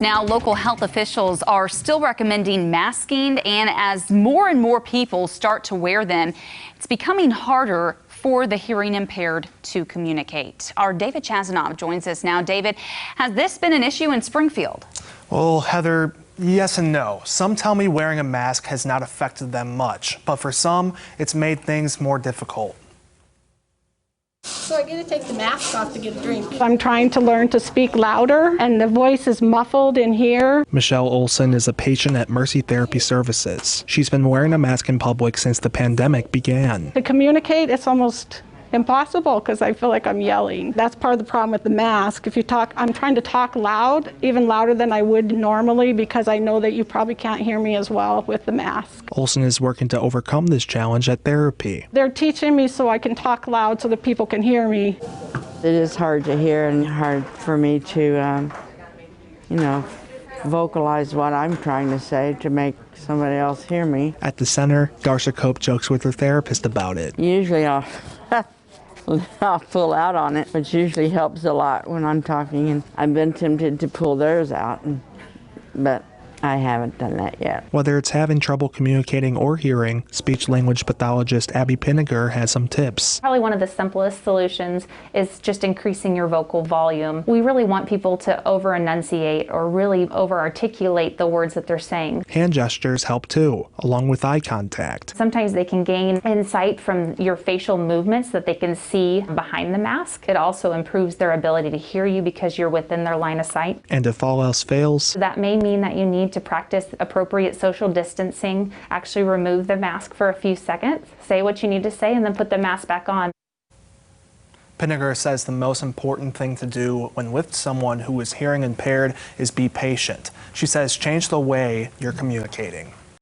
Now, local health officials are still recommending masking, and as more and more people start to wear them, it's becoming harder for the hearing impaired to communicate. Our David Chazanov joins us now. David, has this been an issue in Springfield? Well, Heather, yes and no. Some tell me wearing a mask has not affected them much, but for some, it's made things more difficult. So I get to take the mask off to get a drink. I'm trying to learn to speak louder, and the voice is muffled in here. Michelle Olson is a patient at Mercy Therapy Services. She's been wearing a mask in public since the pandemic began. To communicate, it's almost impossible because I feel like I'm yelling. That's part of the problem with the mask. If you talk, I'm trying to talk loud, even louder than I would normally, because I know that you probably can't hear me as well with the mask. Olson is working to overcome this challenge at therapy. They're teaching me so I can talk loud so that people can hear me. It is hard to hear and hard for me to, vocalize what I'm trying to say to make somebody else hear me. At the center, Darcia Cope jokes with her therapist about it. Usually I'll pull out on it, which usually helps a lot when I'm talking, and I've been tempted to pull theirs out, but I haven't done that yet. Whether it's having trouble communicating or hearing, speech-language pathologist Abby Pinniger has some tips. Probably one of the simplest solutions is just increasing your vocal volume. We really want people to over-enunciate or really over-articulate the words that they're saying. Hand gestures help too, along with eye contact. Sometimes they can gain insight from your facial movements that they can see behind the mask. It also improves their ability to hear you because you're within their line of sight. And if all else fails, that may mean that you need to practice appropriate social distancing, actually remove the mask for a few seconds, say what you need to say, and then put the mask back on. Pinniger says the most important thing to do when with someone who is hearing impaired is be patient. She says change the way you're communicating.